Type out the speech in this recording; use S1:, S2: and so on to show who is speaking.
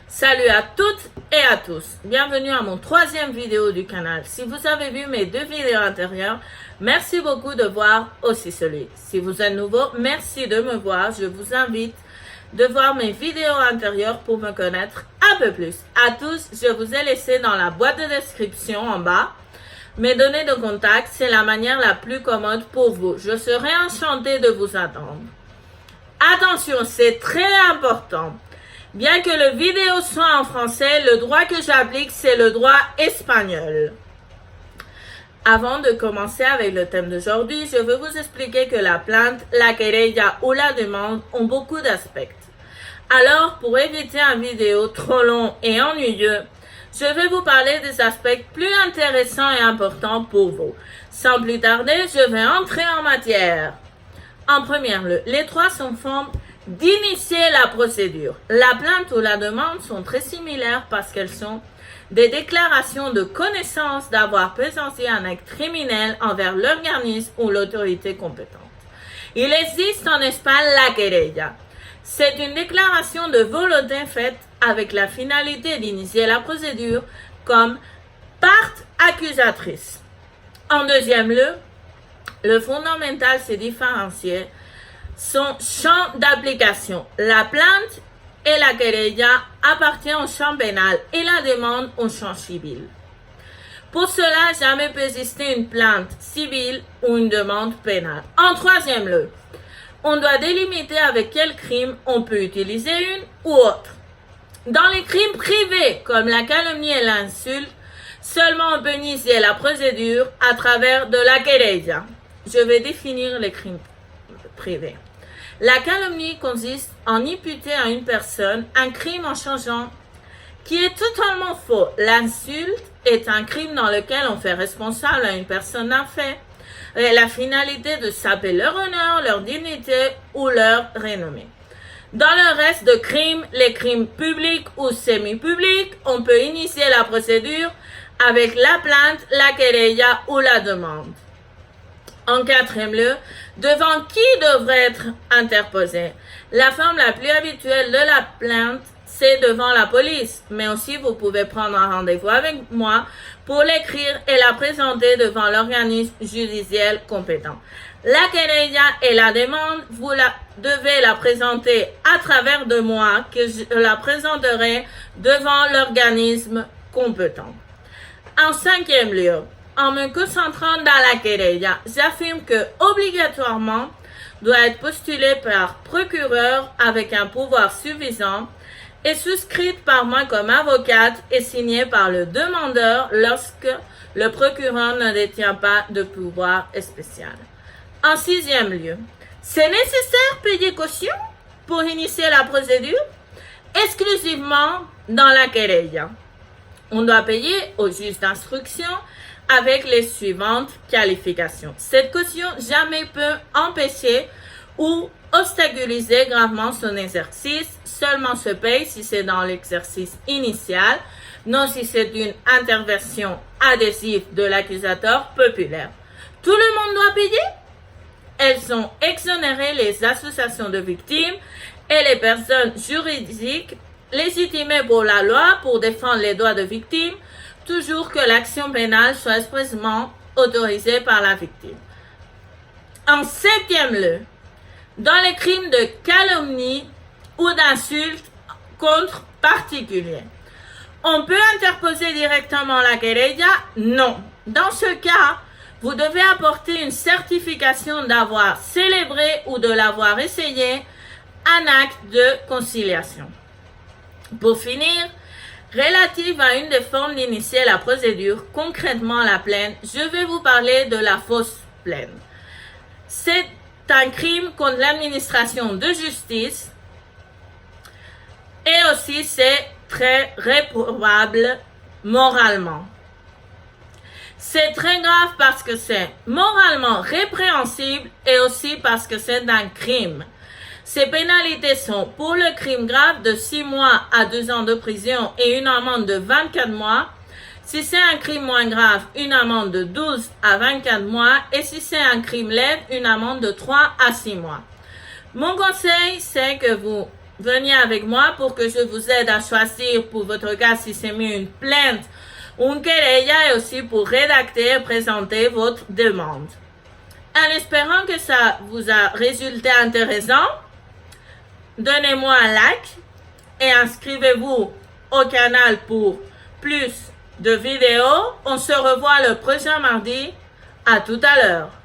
S1: Salut à toutes et à tous, bienvenue à mon troisième vidéo du canal. Si vous avez vu mes deux vidéos antérieures, merci beaucoup de voir aussi celui. Si vous êtes nouveau, merci de me voir. Je vous invite de voir mes vidéos antérieures pour me connaître un peu plus. À tous, je vous ai laissé dans la boîte de description en bas mes données de contact. C'est la manière la plus commode pour vous. Je serai enchantée de vous attendre. Attention, c'est très important. Bien que le vidéo soit en français, le droit que j'applique, c'est le droit espagnol. Avant de commencer avec le thème d'aujourd'hui, je veux vous expliquer que la plainte, la querella ou la demande ont beaucoup d'aspects. Alors, pour éviter un vidéo trop long et ennuyeux, je vais vous parler des aspects plus intéressants et importants pour vous. Sans plus tarder, je vais entrer en matière. En première lieu, les trois sont formes d'initier la procédure. La plainte ou la demande sont très similaires parce qu'elles sont des déclarations de connaissance d'avoir présencié un acte criminel envers l'organisme ou l'autorité compétente. Il existe en Espagne la querella. C'est une déclaration de volonté faite avec la finalité d'initier la procédure comme parte accusatrice. En deuxième lieu, le fondamental c'est différencier son champ d'application. La plainte et la querella appartiennent au champ pénal et la demande au champ civil. Pour cela, jamais peut exister une plainte civile ou une demande pénale. En troisième lieu, on doit délimiter avec quel crime on peut utiliser une ou autre. Dans les crimes privés, comme la calomnie et l'insulte, seulement on peut initier la procédure à travers de la querella. Je vais définir les crimes privés. La calomnie consiste en imputer à une personne un crime en changeant qui est totalement faux. L'insulte est un crime dans lequel on fait responsable à une personne d'un fait et la finalité de saper leur honneur, leur dignité ou leur renommée. Dans le reste de crimes, les crimes publics ou semi-publics, on peut initier la procédure avec la plainte, la querella ou la demande. En quatrième lieu, devant qui devrait être interposé? La forme la plus habituelle de la plainte, c'est devant la police. Mais aussi, vous pouvez prendre un rendez-vous avec moi pour l'écrire et la présenter devant l'organisme judiciaire compétent. La querella et la demande, vous devez la présenter à travers de moi, que je la présenterai devant l'organisme compétent. En cinquième lieu, en me concentrant dans la querella, j'affirme que obligatoirement doit être postulée par procureur avec un pouvoir suffisant et souscrite par moi comme avocate et signée par le demandeur lorsque le procureur ne détient pas de pouvoir spécial. En sixième lieu, c'est nécessaire payer caution pour initier la procédure exclusivement dans la querella. On doit payer au juge d'instruction avec les suivantes qualifications. Cette caution jamais peut empêcher ou obstaculiser gravement son exercice, seulement se paye si c'est dans l'exercice initial, non si c'est une intervention adhésive de l'accusateur populaire. Tout le monde doit payer? Elles ont exonéré les associations de victimes et les personnes juridiques légitimées pour la loi pour défendre les droits de victimes, toujours que l'action pénale soit expressément autorisée par la victime. En septième lieu, dans les crimes de calomnie ou d'insulte contre particulier, on peut interposer directement la querella? Non. Dans ce cas, vous devez apporter une certification d'avoir célébré ou de l'avoir essayé un acte de conciliation. Pour finir, relative à une des formes d'initier la procédure, concrètement la plainte, je vais vous parler de la fausse plainte. C'est un crime contre l'administration de justice et aussi c'est très réprobable moralement. C'est très grave parce que c'est moralement répréhensible et aussi parce que c'est un crime. Ces pénalités sont pour le crime grave de 6 mois à 2 ans de prison et une amende de 24 mois. Si c'est un crime moins grave, une amende de 12 à 24 mois. Et si c'est un crime lève, une amende de 3 à 6 mois. Mon conseil, c'est que vous venez avec moi pour que je vous aide à choisir pour votre cas si c'est mieux une plainte ou une querella et aussi pour rédacter et présenter votre demande. En espérant que ça vous a résulté intéressant, donnez-moi un like et inscrivez-vous au canal pour plus de vidéos. On se revoit le prochain mardi. À tout à l'heure.